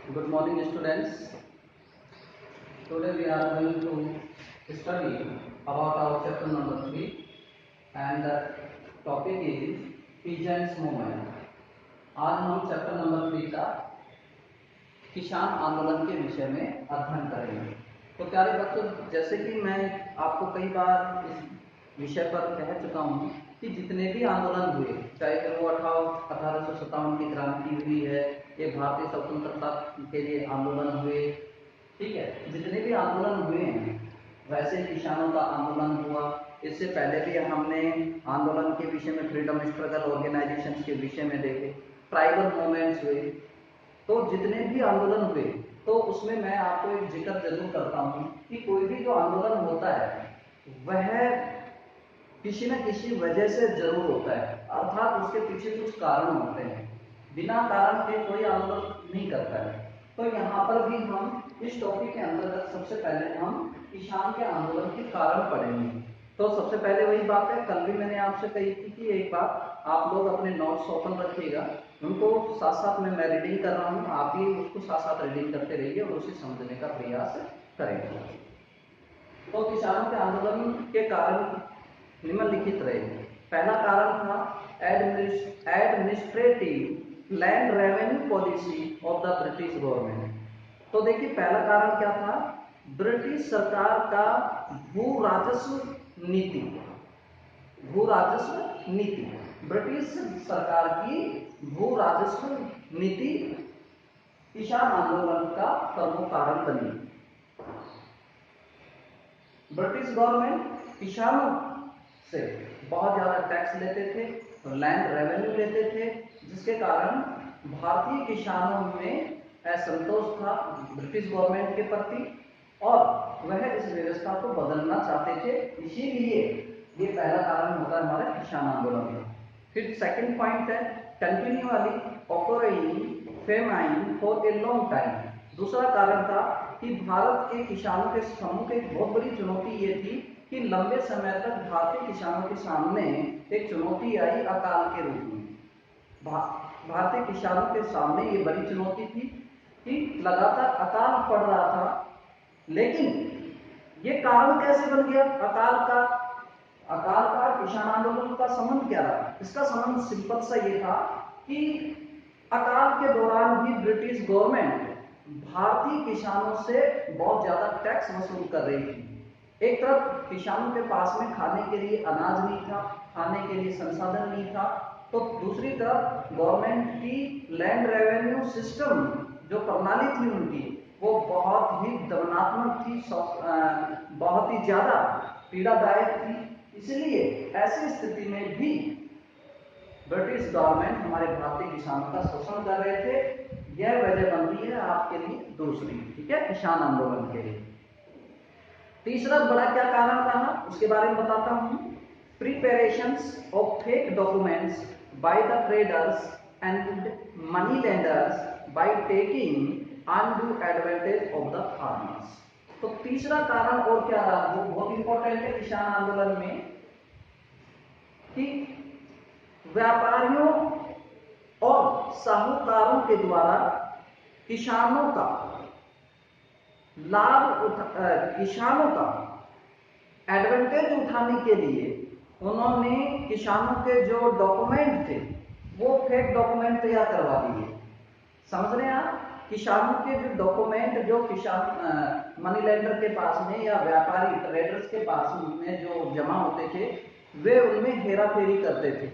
Good morning, students. Today we are going to study about our chapter number 3, and the topic is peasants movement. आज हम chapter number 3 का किसान आंदोलन के विषय में अध्ययन करेंगे। तो प्यारे बच्चों, जैसे कि मैं आपको कई बार इस विषय पर कह चुका हूँ कि जितने भी आंदोलन हुए, चाहे फिर वो 1857 की क्रांति हुई है, ये भारतीय स्वतंत्रता के लिए आंदोलन हुए, ठीक है, जितने भी आंदोलन हुए हैं, वैसे किसानों का आंदोलन हुआ। इससे पहले भी हमने आंदोलन के विषय में फ्रीडम स्ट्रगल ऑर्गेनाइजेशन के विषय में देखे, ट्राइबल मूवमेंट्स हुए। तो जितने भी आंदोलन हुए, तो उसमें मैं आपको एक जिक्र जरूर करता हूँ कि कोई भी जो आंदोलन होता है वह किसी न किसी वजह से जरूर होता है, अर्थात उसके पीछे कुछ कारण होते हैं। बिना कारण के कोई आंदोलन नहीं करता है। तो यहाँ पर भी हम इस टॉपिक के अंतर्गत सबसे पहले हम किसान के आंदोलन के कारण पढ़ेंगे। तो सबसे पहले वही बात है, कल भी मैंने आपसे कही थी कि एक बात, आप लोग अपने नोट्स ओपन रखिएगा, उनको साथ साथ में मैं रीडिंग कर रहा हूँ, आप भी उसको साथ साथ रीडिंग करते रहिए और उसे समझने का प्रयास करेंगे। तो किसानों के आंदोलन के कारण निम्नलिखित रहे। पहला कारण था administrative land revenue policy of the British government. तो देखिए, पहला कारण क्या था? ब्रिटिश सरकार का भू राजस्व नीति। भू राजस्व नीति, ब्रिटिश सरकार की भू राजस्व नीति किसान आंदोलन का प्रमुख कारण बनी। ब्रिटिश गवर्नमेंट किसानों से बहुत ज्यादा टैक्स लेते थे, लैंड रेवेन्यू लेते थे, जिसके कारण भारतीय किसानों में असंतोष था ब्रिटिश गवर्नमेंट के प्रति और वह इस व्यवस्था को बदलना चाहते थे। इसीलिए ये पहला कारण होता है हमारा किसान आंदोलन का। फिर सेकंड पॉइंट है continually occurring famine for a long time. दूसरा कारण था कि भारत के किसानों के समूह की एक बहुत बड़ी चुनौती ये थी कि लंबे समय तक भारतीय किसानों के सामने एक चुनौती आई अकाल के रूप में। भारतीय किसानों के सामने ये बड़ी चुनौती थी कि लगातार अकाल पड़ रहा था। लेकिन ये कारण कैसे बन गया अकाल का? अकाल का किसान आंदोलन का संबंध क्या रहा? इसका संबंध सिंपल सा ये था कि अकाल के दौरान भी ब्रिटिश गवर्नमेंट भारतीय किसानों से बहुत ज्यादा टैक्स वसूल कर रही थी। एक तरफ किसानों के पास में खाने के लिए अनाज नहीं था, खाने के लिए संसाधन नहीं था, तो दूसरी तरफ गवर्नमेंट की लैंड रेवेन्यू सिस्टम जो प्रणाली थी उनकी, वो बहुत ही दमनात्मक थी, बहुत ही ज्यादा पीड़ादायक थी। इसलिए ऐसी स्थिति में भी ब्रिटिश गवर्नमेंट हमारे भारतीय किसानों का शोषण कर रहे थे। यह वजह बनती है आपके लिए दूसरी, ठीक है, किसान आंदोलन के लिए। तीसरा बड़ा क्या कारण रहा उसके बारे में बताता हूं। Preparations of fake documents by the traders and money lenders by taking undue advantage of the farmers. तो तीसरा कारण और क्या रहा, वो बहुत इंपॉर्टेंट है किसान आंदोलन में, कि व्यापारियों और साहूकारों के द्वारा किसानों का किसानों का एडवांटेज उठाने के लिए उन्होंने किसानों के जो डॉक्यूमेंट थे वो फेक डॉक्यूमेंट तैयार करवा दिए। समझ रहे हैं आप? किसानों के जो डॉक्यूमेंट जो किसान मनी लेंडर के पास में या व्यापारी ट्रेडर्स के पास में जो जमा होते थे, वे उनमें हेरा फेरी करते थे,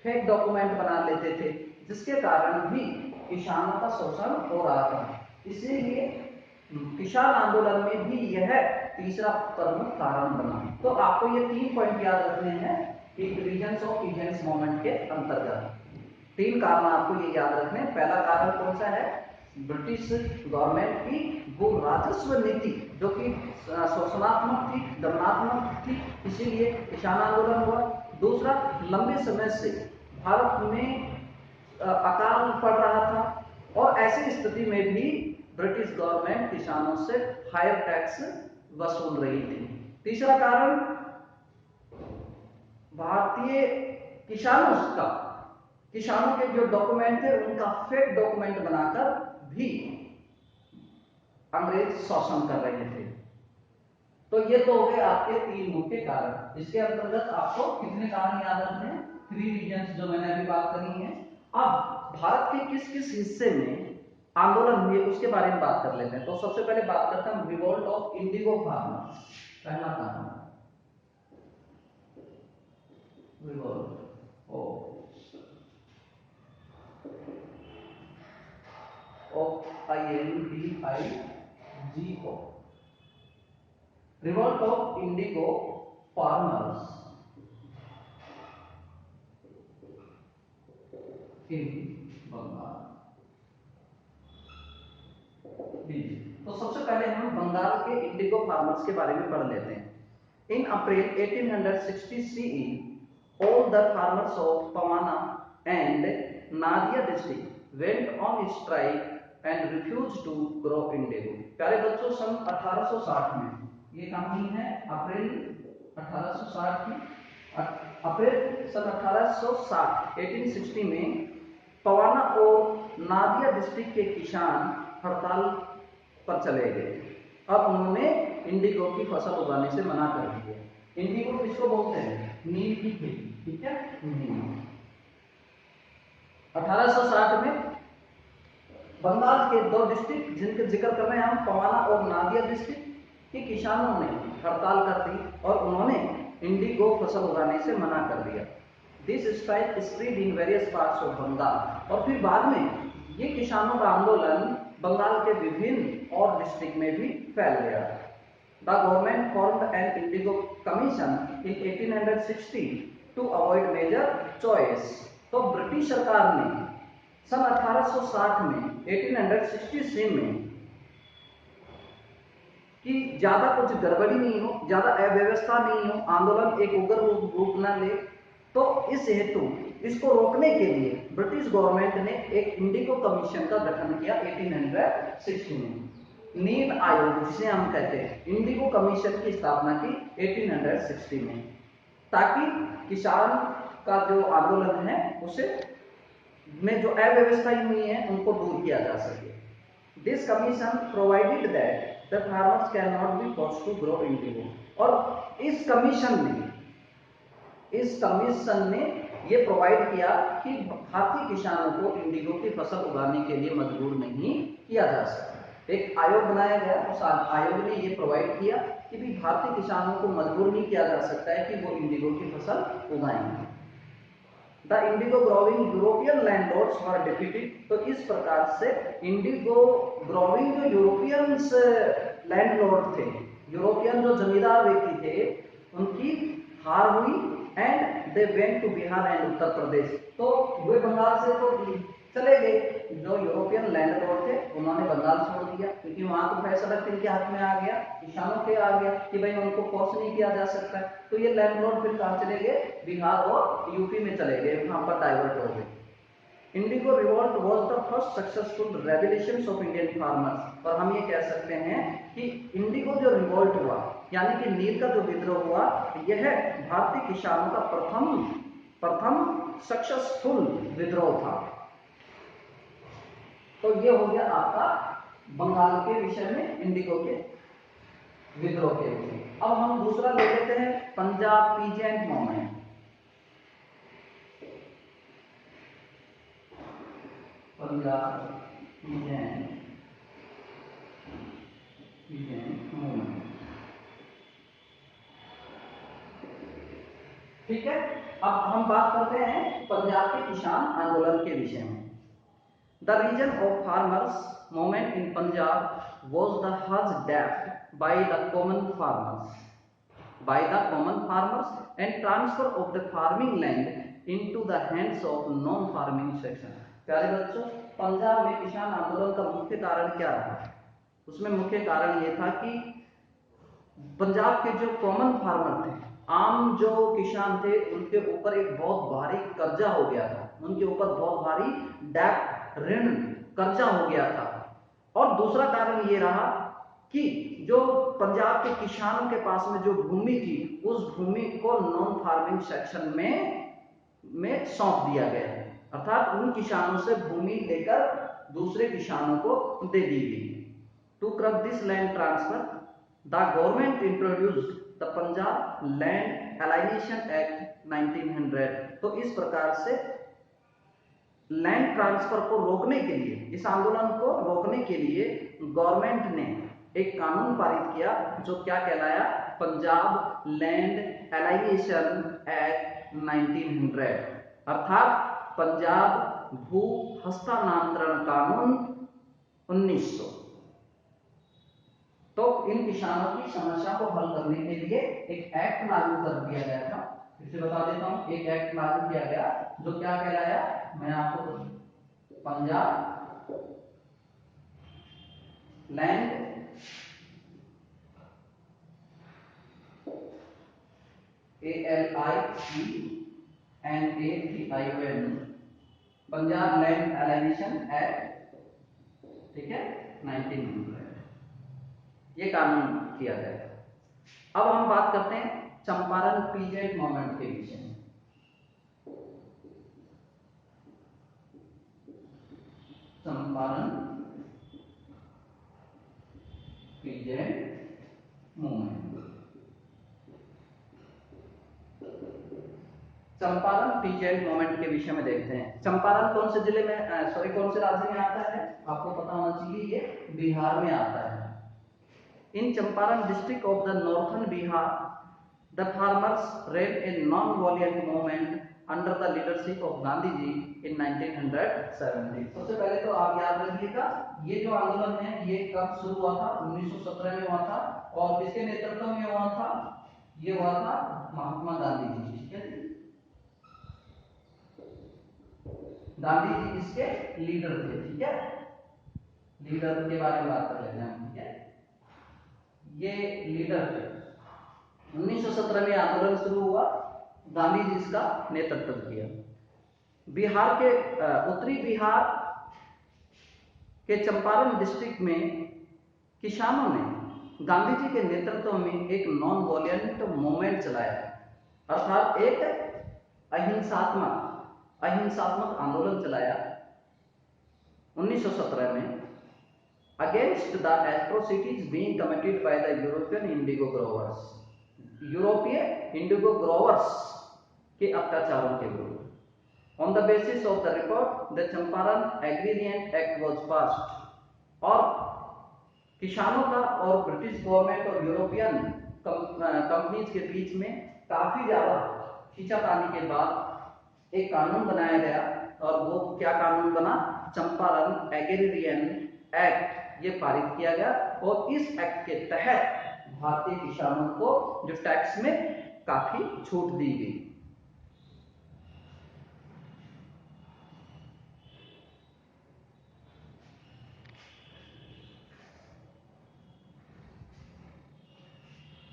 फेक डॉक्यूमेंट बना लेते थे, जिसके कारण भी किसानों का शोषण हो रहा था। इसीलिए किसान आंदोलन में भी यह तीसरा प्रमुख कारण बना। तो आपको ये 3 पॉइंट याद रखने हैं रीजंस ऑफ पीजेंट्स मूवमेंट के अंतर्गत। 3 कारण आपको ये याद रखने। पहला कारण कौन सा है? ब्रिटिश गवर्नमेंट की वो राजस्व नीति जो कि शोषणात्मक थी, दमनात्मक थी, इसीलिए किसान आंदोलन हुआ। दूसरा, लंबे समय से भारत में अकाल पड़ रहा था और ऐसी स्थिति में भी ब्रिटिश गवर्नमेंट किसानों से हायर टैक्स वसूल रही थी। तीसरा कारण, भारतीय किसानों के जो डॉक्यूमेंट थे उनका फेक डॉक्यूमेंट बनाकर भी अंग्रेज शोषण कर रहे थे। तो ये तो हो गए आपके 3 मुख्य कारण। इसके अंतर्गत आपको कितने कारण याद रखने हैं? 3 रीजन्स जो मैंने अभी बात करी है। अब भारत के किस किस हिस्से में आंदोलन हुए उसके बारे में बात कर लेते हैं। तो सबसे पहले बात करते हैं रिवोल्ट ऑफ इंडिगो फार्मर्स। पहला कारण revolt of INDIGO, revolt of indigo farmers in Bengal. तो सबसे पहले हम बंगाल के इंडिगो फार्मर्स के बारे में पढ़ लेते हैं। इन अप्रैल 1860 CE, all the farmers of Pamana and Nadia district went on strike and refused to grow indigo। प्यारे बच्चों, सन 1860 में, ये कहानी है अप्रैल 1860 की। अप्रैल सन 1860 1860 में पवाना और नादिया डिस्ट्रिक्ट के किसान हड़ताल पर चले गए। अब उन्होंने इंडिगो की फसल उगाने से मना कर दिया। इंडिगो किसको बोलते हैं? नील की खेती, ठीक है। 1860 में बंगाल के 2 डिस्ट्रिक्ट जिनके जिक्र कर रहे हैं हम, पवाना और नादिया डिस्ट्रिक्ट के किसानों ने हड़ताल कर दी और उन्होंने इंडिगो फसल उगाने से मना कर दिया। This strike spread in various parts of Bengal. और फिर बाद में ये किसानों का आंदोलन बंगाल के विभिन्न और डिस्ट्रिक्ट में भी फैल गया। The government formed an indigo commission in 1860 to avoid major choice. तो ब्रिटिश सरकार ने सन 1860 में 1863 में कि ज्यादा कुछ गड़बड़ी नहीं हो, ज्यादा अव्यवस्था नहीं हो, आंदोलन एक उग्र रूप न ले, तो इस हेतु इसको रोकने के लिए ब्रिटिश गवर्नमेंट ने एक इंडिगो कमीशन का गठन किया 1860 में। नील आयोग जिसे हम कहते हैं, इंडिगो कमीशन की स्थापना की 1860 में, ताकि किसान का जो आंदोलन है उसे में जो अव्यवस्थाएं हुई है उनको दूर किया जा सके। This commission provided that the farmers can not be forced to grow indigo. और इस कमीशन ने ये प्रोवाइड किया कि भारतीय किसानों को इंडिगो की फसल उगाने के लिए मजबूर नहीं किया जा सकता। एक आयोग बनाया गया, उस आयोग ने ये प्रोवाइड किया कि भी भारतीय किसानों को मजबूर नहीं किया जा सकता है कि वो इंडिगो की फसल उगाएंगे। The indigo growing European landlords were defeated. तो इस प्रकार से इंडिगो ग्रोविंग जो यूरोपियन लैंडलॉर्ड थे, यूरोपियन जो जमींदार व्यक्ति थे, उनकी हार हुई and they went to Bihar and Uttar Pradesh. तो वे बंगाल से तो चले गए, जो यूरोपियन लैंडलॉर्ड थे उन्होंने बंगाल छोड़ दिया, क्योंकि वहां तो फैसला इनके हाथ में आ गया, किसानों के आ गया कि भाई उनको फोर्स नहीं किया जा सकता है। तो ये लैंडलॉर्ड फिर कहां चले गए? बिहार और यूपी में चले गए, वहां पर डाइवर्ट हो गए। Indigo revolt was the first successful revolution of Indian farmers. और हम ये कह सकते हैं कि इंडिगो जो रिवॉल्ट हुआ, यानी कि नील का जो विद्रोह हुआ, यह भारतीय किसानों का प्रथम सक्सेसफुल विद्रोह था। तो ये हो गया आपका बंगाल के विषय में इंडिगो के विद्रोह के विषय। अब हम दूसरा ले लेते हैं Punjab peasant movement. Punjab peasant movement, ठीक है। अब हम बात करते हैं पंजाब के किसान आंदोलन के विषय में। The region of farmers movement in Punjab was the hard left by the common farmers and transfer of the farming land into the hands of non-farming section। प्यारे बच्चों, पंजाब में किसान आंदोलन का मुख्य कारण क्या रहा? उसमें मुख्य कारण ये था कि पंजाब के जो कॉमन फार्मर थे, आम जो किसान थे, उनके ऊपर एक बहुत भारी कर्जा हो गया था, उनके ऊपर बहुत भारी डेब्ट ऋण कर्जा हो गया था। और दूसरा कारण ये रहा कि जो पंजाब के किसानों के पास में जो भूमि थी, उस भूमि को नॉन फार्मिंग सेक्शन में सौंप दिया गया, अर्थात उन किसानों से भूमि लेकर दूसरे किसानों को दे दी गई। To curb this land transfer, the government introduced the Punjab land alienation act 1900। तो इस प्रकार से लैंड ट्रांसफर को रोकने के लिए, इस आंदोलन को रोकने के लिए गवर्नमेंट ने एक कानून पारित किया जो क्या कहलाया, पंजाब लैंड एलाइनेशन एक्ट 1900, अर्थात पंजाब भू हस्तांतरण कानून 1900। तो इन किसानों की समस्या को हल करने के लिए एक एक्ट लागू कर दिया गया था। फिर से बता देता हूं, एक एक्ट लागू किया गया जो क्या कहलाया, मैं आपको Punjab land ALIENATION Punjab land alienation act, ठीक है, 1900 ये कानून किया गया। अब हम बात करते हैं चंपारण पीजेंट मूवमेंट के विषय में। Champaran peasant movement, Champaran peasant movement के विषय में देखते हैं। चंपारण कौन से जिले में, कौन से राज्य में आता है, आपको पता होना चाहिए, ये बिहार में आता है। In Champaran district of the northern Bihar, the farmers ran a non-violent movement under the leadership of Gandhi ji in 1970। सबसे पहले तो आप याद रखिएगा, ये जो आंदोलन है ये कब शुरू हुआ था, 1917 में हुआ था। और किसके नेतृत्व में हुआ था, ये हुआ था महात्मा गांधी जी, ठीक है। गांधी जी इसके लीडर थे, ठीक है, लीडर के बारे में बात कर लेते हैं, ठीक है। ये लीडर थे, 1917 में आंदोलन शुरू हुआ, गांधी जी इसका नेतृत्व किया। बिहार के उत्तरी बिहार के चंपारण डिस्ट्रिक्ट में किसानों ने गांधी जी के नेतृत्व में एक नॉन वॉयलेंट मूवमेंट चलाया, अर्थात एक अहिंसात्मक आंदोलन चलाया 1917 में against the atrocities being committed by the European indigo growers, यूरोपीय इंडिगो ग्रोवर्स के अत्याचारों के विरुद्ध। On the basis of the report, the Champaran Agrarian Act was passed, और किसानों का और ब्रिटिश गवर्नमेंट और यूरोपियन कंपनीज के बीच में काफी ज्यादा खींचातानी के बाद एक कानून बनाया गया, और वो क्या कानून बना, चंपारण एग्रेरियन एक्ट, ये पारित किया गया। और इस एक्ट के तहत भारतीय किसानों को जो टैक्स में काफी छूट दी गई।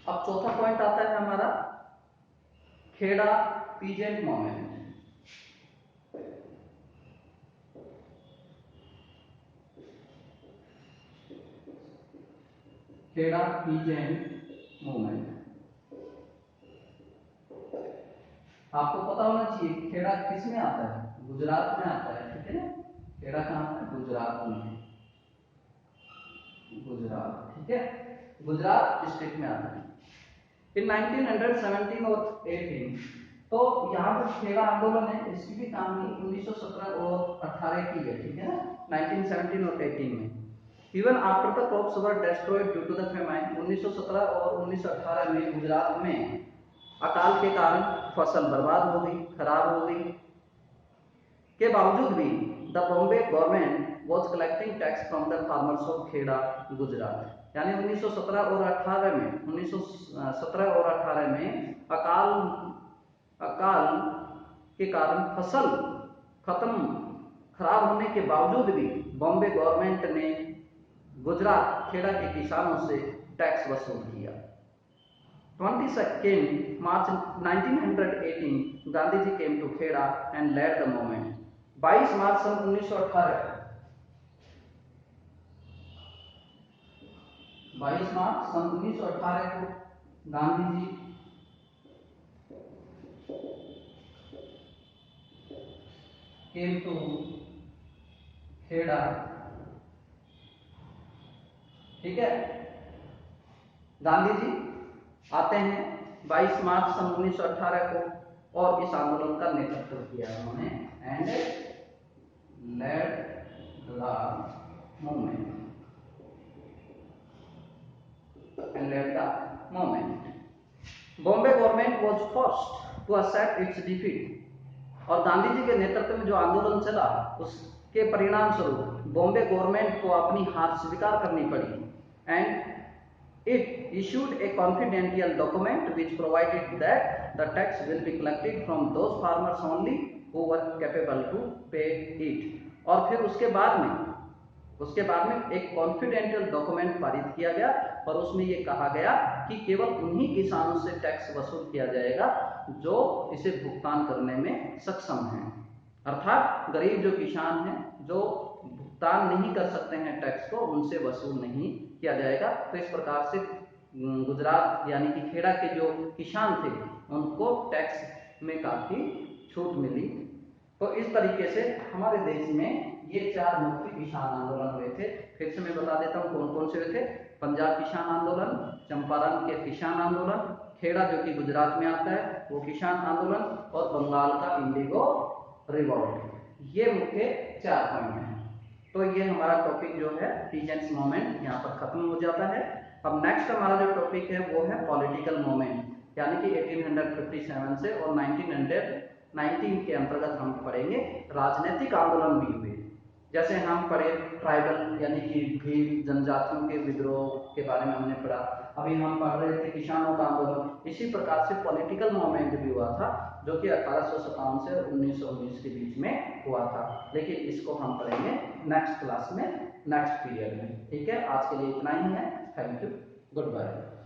अब चौथा पॉइंट आता है हमारा Kheda peasant movement. Kheda peasant movement, आपको पता होना चाहिए खेड़ा किस में आता है, गुजरात में आता है, ठीक है ना। खेड़ा कहां आता है, गुजरात में, गुजरात, ठीक है, गुजरात डिस्ट्रिक्ट में आता है। इन 1917 और 18, तो यहाँ पर खेड़ा आंदोलन है, इसकी भी कहानी 1917 और 18 की है, ठीक है ना, 1917 और 18 में। Even after the crops were destroyed due to the famine, 1917 और 1918 में गुजरात में अकाल के कारण फसल बर्बाद हो गई, खराब हो गई, के बावजूद भी the Bombay government was collecting tax from the farmers of Kheda Gujarat. यानी 1917 और 18 में 1917 और 18 में अकाल के कारण फसल खराब होने के बावजूद भी बॉम्बे गवर्नमेंट ने गुजरात खेड़ा के किसानों से टैक्स वसूल किया। 22 March 1918 Gandhi ji came to Kheda and led the movement. 22 मार्च सन 1918 को गांधी जी केम टू खेड़ा ठीक है। गांधी जी आते हैं 22 मार्च सन 1918 को और इस आंदोलन का नेतृत्व किया उन्होंने and led the movement Bombay government was first to accept its defeat. और गांधी जी के नेतृत्व में जो आंदोलन चला उसके परिणाम स्वरूप बॉम्बे गवर्नमेंट को अपनी हार स्वीकार करनी पड़ी and it issued a confidential document which provided that the tax will be collected from those farmers only who were capable to pay it। और फिर उसके बाद में एक कॉन्फिडेंशियल डॉक्यूमेंट पारित किया गया और उसमें ये कहा गया कि केवल उन्हीं किसानों से टैक्स वसूल किया जाएगा जो इसे भुगतान करने में सक्षम हैं। अर्थात गरीब जो किसान हैं जो भुगतान नहीं कर सकते हैं टैक्स को, उनसे वसूल नहीं किया जाएगा। तो इस प्रकार से गुजरात यानी कि खेड़ा के जो किसान थे उनको टैक्स में काफी छूट मिली। तो इस तरीके से हमारे देश में ये 4 मुख्य किसान आंदोलन हुए थे। फिर से मैं बता देता हूँ कौन कौन से हुए थे। पंजाब किसान आंदोलन, चंपारण के किसान आंदोलन, खेड़ा जो कि गुजरात में आता है वो किसान आंदोलन, और बंगाल का इंडिगो रिवॉल्ट। ये मुख्य 4 पॉइंट हैं। तो ये हमारा टॉपिक जो है पीजेंट्स मूवमेंट यहाँ पर खत्म हो जाता है। अब नेक्स्ट हमारा जो टॉपिक है वो है पॉलिटिकल मूवमेंट, यानी कि 1857 से और 1919 के अंतर्गत हम पढ़ेंगे राजनीतिक आंदोलन भी हुए। जैसे हम पढ़े ट्राइबल यानी कि भील जनजातियों के विद्रोह के बारे में हमने पढ़ा, अभी हम पढ़ रहे थे किसानों का आंदोलन। इसी प्रकार से पॉलिटिकल मूवमेंट भी हुआ था जो कि 1857 से 1919 के बीच में हुआ था, लेकिन इसको हम पढ़ेंगे नेक्स्ट क्लास में, नेक्स्ट पीरियड में। ठीक है, आज के लिए इतना ही है। Thank you, good bye.